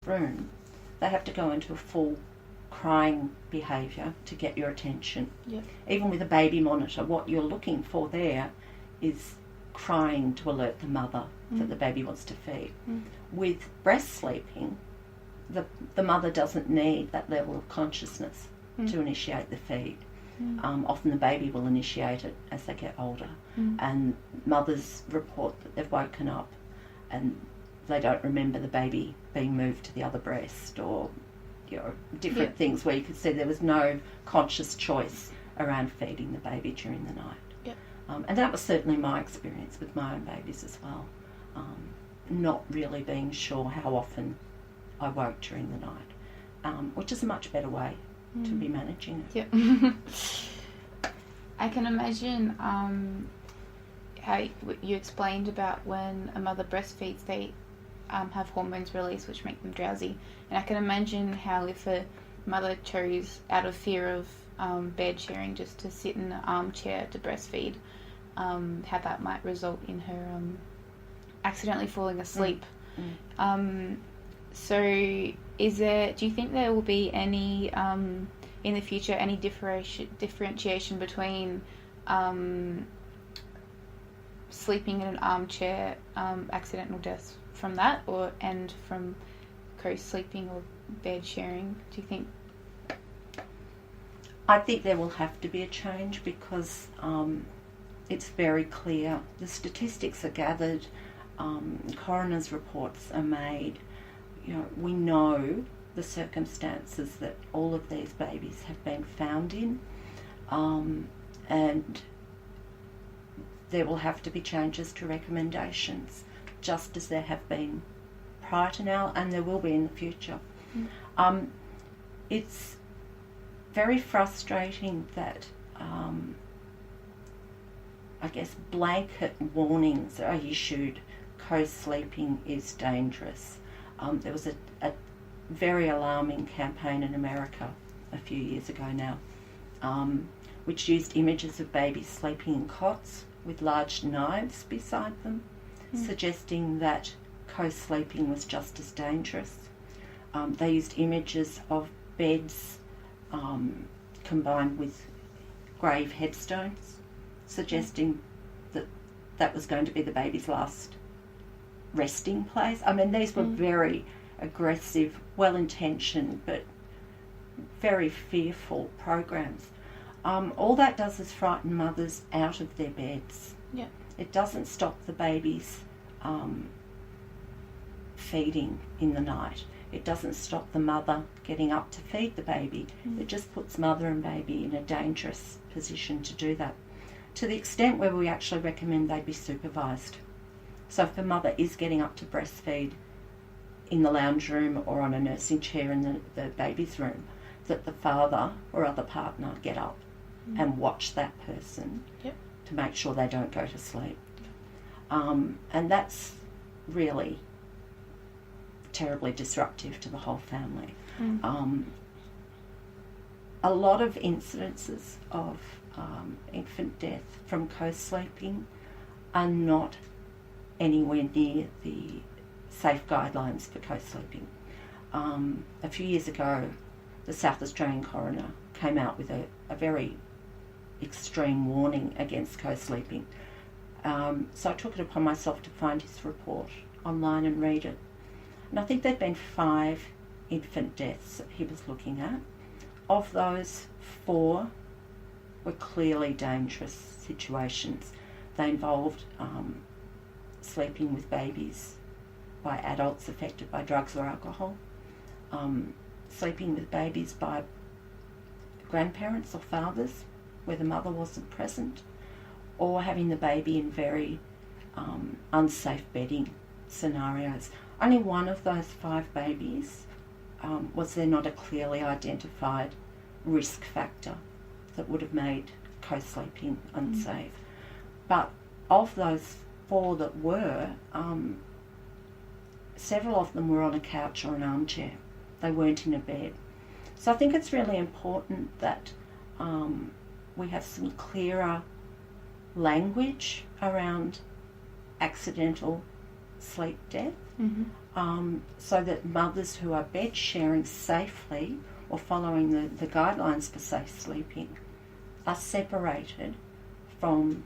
room, they have to go into a full crying behaviour to get your attention. Yep. Even with a baby monitor, what you're looking for there is crying to alert the mother that the baby wants to feed. With breast sleeping, the mother doesn't need that level of consciousness to initiate the feed. Often the baby will initiate it as they get older, and mothers report that they've woken up and they don't remember the baby being moved to the other breast, or different things where you could see there was no conscious choice around feeding the baby during the night. Yep. And that was certainly my experience with my own babies as well. Not really being sure how often I woke during the night, which is a much better way to be managing it. Yep. I can imagine how you explained about when a mother breastfeeds, they have hormones released which make them drowsy. And I can imagine how if a mother chose, out of fear of bed sharing, just to sit in an armchair to breastfeed, how that might result in her accidentally falling asleep. So do you think there will be any, in the future, any differentiation between sleeping in an armchair, accidental deaths from that, and from co-sleeping or bed sharing? Do you think? I think there will have to be a change because it's very clear. The statistics are gathered, coroner's reports are made. We know the circumstances that all of these babies have been found in, and there will have to be changes to recommendations, just as there have been prior to now, and there will be in the future. It's very frustrating that I guess blanket warnings are issued, co-sleeping is dangerous. There was a very alarming campaign in America a few years ago now, which used images of babies sleeping in cots with large knives beside them, suggesting that co-sleeping was just as dangerous. They used images of beds combined with grave headstones, suggesting that that was going to be the baby's last resting place. I mean, these were very aggressive, well-intentioned, but very fearful programs. All that does is frighten mothers out of their beds. Yeah. It doesn't stop the babies feeding in the night. It doesn't stop the mother getting up to feed the baby. It just puts mother and baby in a dangerous position to do that, to the extent where we actually recommend they be supervised. So if the mother is getting up to breastfeed in the lounge room or on a nursing chair in the baby's room, that the father or other partner get up and watch that person to make sure they don't go to sleep. And that's really terribly disruptive to the whole family. A lot of incidences of infant death from co-sleeping are not anywhere near the safe guidelines for co-sleeping. A few years ago, the South Australian coroner came out with a very extreme warning against co-sleeping. So I took it upon myself to find his report online and read it. And I think there'd been 5 infant deaths that he was looking at. Of those, 4 were clearly dangerous situations. They involved sleeping with babies by adults affected by drugs or alcohol, sleeping with babies by grandparents or fathers where the mother wasn't present, or having the baby in very unsafe bedding scenarios. Only one of those 5 babies was there not a clearly identified risk factor that would have made co-sleeping unsafe. But of those 4 that were, several of them were on a couch or an armchair. They weren't in a bed. So I think it's really important that we have some clearer language around accidental sleep death, Mm-hmm. so that mothers who are bed sharing safely or following the guidelines for safe sleeping are separated from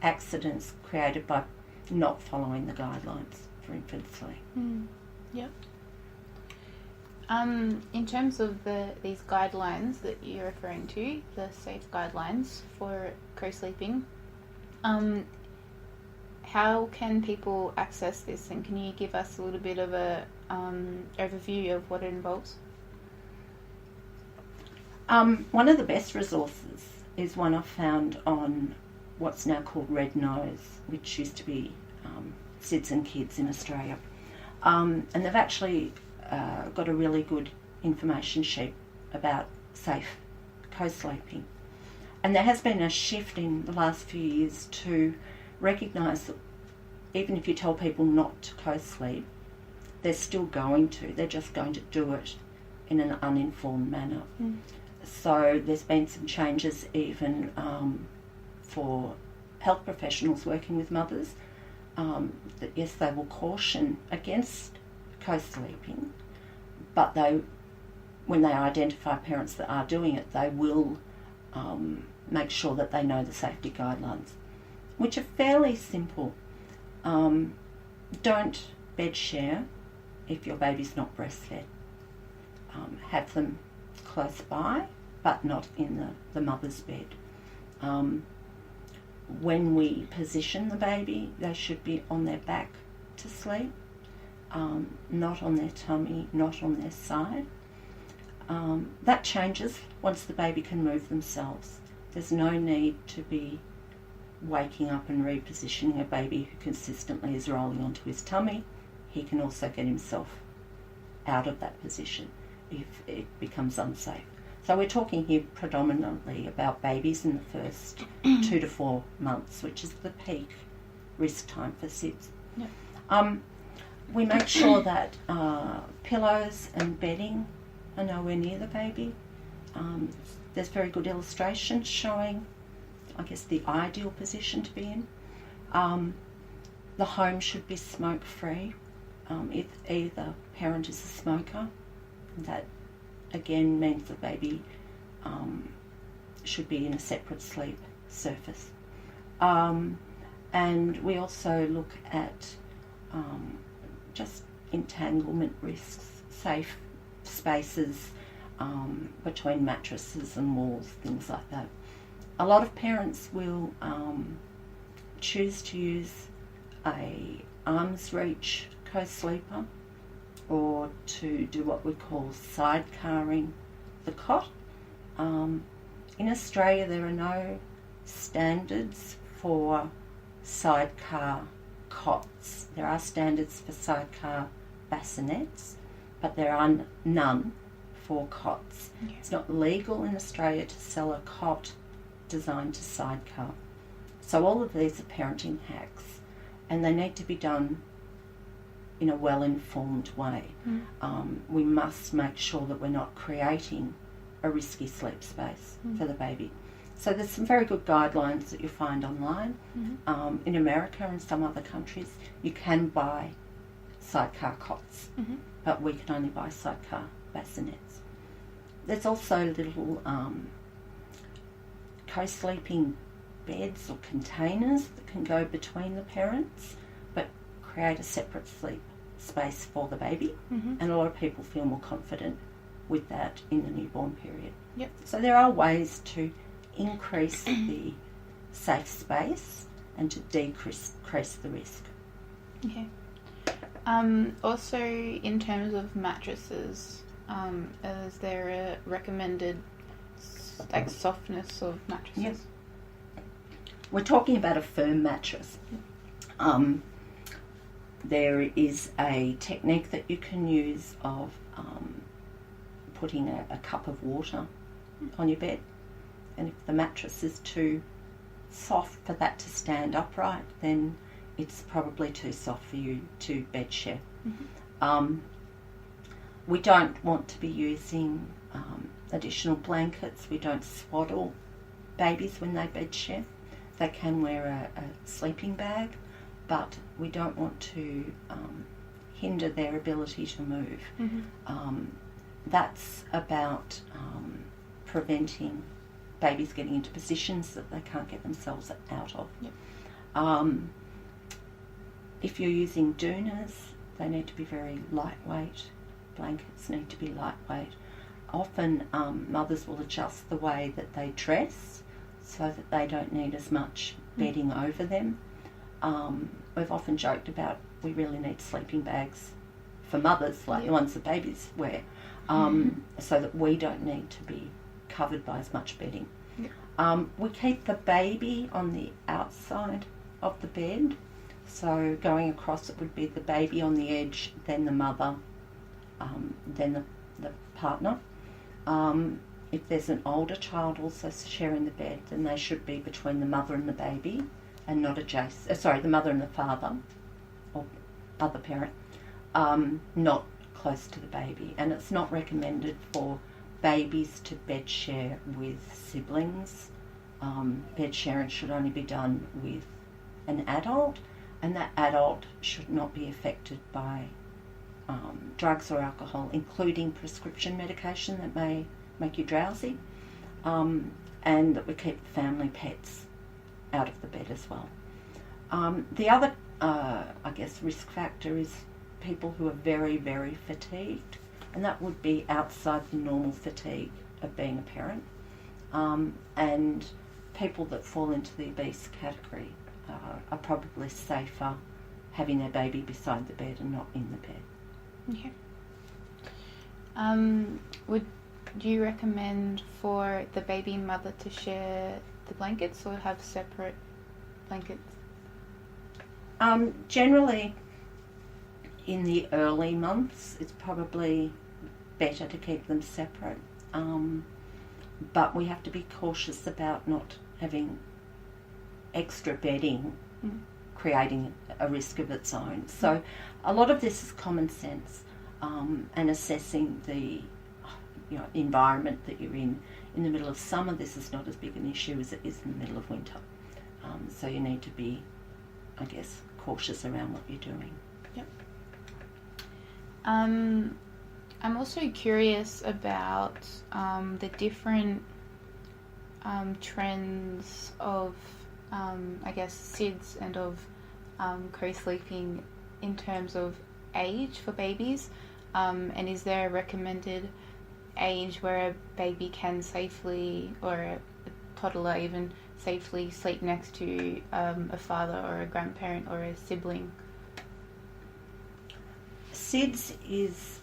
accidents created by not following the guidelines for infant sleep. Yep. In terms of these guidelines that you're referring to, the safe guidelines for co-sleeping, how can people access this, and can you give us a little bit of a overview of what it involves? One of the best resources is one I found on what's now called Red Nose, which used to be SIDS and Kids in Australia. And they've actually got a really good information sheet about safe co-sleeping. And there has been a shift in the last few years to recognise that even if you tell people not to co-sleep, they're still going to. They're just going to do it in an uninformed manner. So there's been some changes even for health professionals working with mothers, that yes, they will caution against co-sleeping, but when they identify parents that are doing it, they will make sure that they know the safety guidelines, which are fairly simple. Don't bed share if your baby's not breastfed. Have them close by, but not in the mother's bed. When we position the baby, they should be on their back to sleep, not on their tummy, not on their side. That changes once the baby can move themselves. There's no need to be waking up and repositioning a baby who consistently is rolling onto his tummy. He can also get himself out of that position if it becomes unsafe. So we're talking here predominantly about babies in the first 2 to 4 months, which is the peak risk time for SIDS. Yep. We make sure that pillows and bedding are nowhere near the baby. There's very good illustrations showing, I guess, the ideal position to be in. The home should be smoke-free. If either parent is a smoker, that again means the baby should be in a separate sleep surface. And we also look at just entanglement risks, safe spaces between mattresses and walls, things like that. A lot of parents will choose to use a arm's reach co-sleeper, or to do what we call sidecarring the cot. In Australia there are no standards for sidecar cots. There are standards for sidecar bassinets, but there are none for cots. Okay. It's not legal in Australia to sell a cot designed to sidecar. So all of these are parenting hacks, and they need to be done in a well-informed way. We must make sure that we're not creating a risky sleep space for the baby. So there's some very good guidelines that you find online. In America and some other countries, you can buy sidecar cots, but we can only buy sidecar bassinets. There's also little co-sleeping beds or containers that can go between the parents, but create a separate sleep space for the baby. And a lot of people feel more confident with that in the newborn period. Yep. So there are ways to increase the safe space and to decrease the risk. Okay. Also, in terms of mattresses, is there a recommended softness of mattresses? Yep. We're talking about a firm mattress. There is a technique that you can use of putting a cup of water on your bed, and if the mattress is too soft for that to stand upright, then it's probably too soft for you to bed share. We don't want to be using additional blankets. We don't swaddle babies when they bed share. They can wear a sleeping bag, but we don't want to hinder their ability to move. That's about preventing babies getting into positions that they can't get themselves out of. Yep. If you're using doonas, they need to be very lightweight. Blankets need to be lightweight. Often mothers will adjust the way that they dress so that they don't need as much bedding over them. We've often joked about we really need sleeping bags for mothers, like the ones that babies wear, so that we don't need to be covered by as much bedding. We keep the baby on the outside of the bed, so going across it would be the baby on the edge, then the mother, then the partner. If there's an older child also sharing the bed, then they should be between the mother and the baby, and not adjacent. The mother and the father, or other parent, not close to the baby. And it's not recommended for babies to bed share with siblings. Bed sharing should only be done with an adult, and that adult should not be affected by drugs or alcohol, including prescription medication that may make you drowsy, and that we keep family pets out of the bed as well. The other, risk factor is people who are very, very fatigued, and that would be outside the normal fatigue of being a parent, and people that fall into the obese category are probably safer having their baby beside the bed and not in the bed. Okay. Do you recommend for the baby mother to share the blankets or have separate blankets? Generally, in the early months, it's probably better to keep them separate. But we have to be cautious about not having extra bedding creating a risk of its own. So a lot of this is common sense, and assessing the environment that you're in. In the middle of summer, this is not as big an issue as it is in the middle of winter. So you need to be, cautious around what you're doing. Yep. I'm also curious about the different trends of, SIDS and of co-sleeping in terms of age for babies, and is there a recommended age where a baby can safely, or a toddler even, safely sleep next to a father or a grandparent or a sibling? SIDS is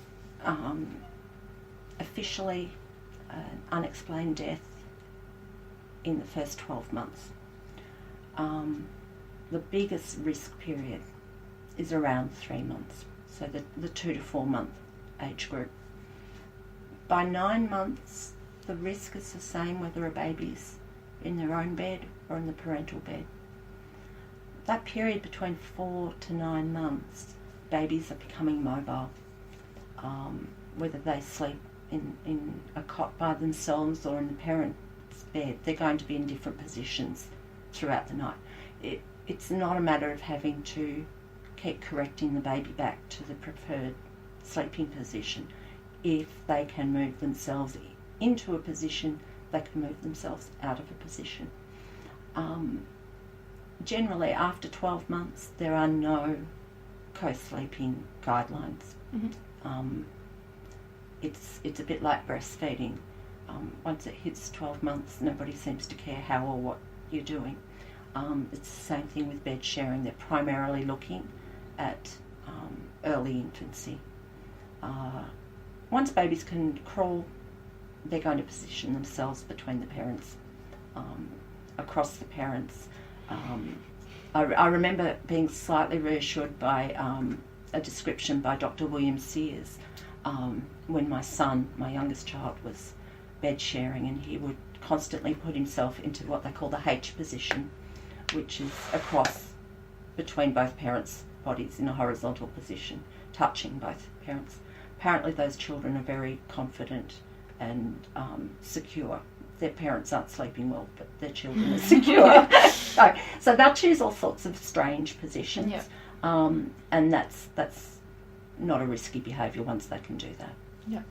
officially an unexplained death in the first 12 months. The biggest risk period is around 3 months, so the 2 to 4 month age group. By 9 months, the risk is the same whether a baby's in their own bed or in the parental bed. That period between 4 to 9 months, babies are becoming mobile. Whether they sleep in a cot by themselves or in the parent's bed, they're going to be in different positions throughout the night. It's not a matter of having to keep correcting the baby back to the preferred sleeping position. If they can move themselves into a position, they can move themselves out of a position. Generally, after 12 months, there are no co-sleeping guidelines. It's a bit like breastfeeding. Once it hits 12 months, nobody seems to care how or what you're doing. It's the same thing with bed sharing. They're primarily looking at early infancy. Once babies can crawl, they're going to position themselves between the parents, across the parents. I remember being slightly reassured by a description by Dr. William Sears when my youngest child, was bed sharing, and he would constantly put himself into what they call the H position, which is across between both parents' bodies in a horizontal position, touching both parents. Apparently those children are very confident and secure their parents aren't sleeping well, but their children are secure. So they'll choose all sorts of strange positions, Yeah. and that's not a risky behaviour once they can do that. Yeah.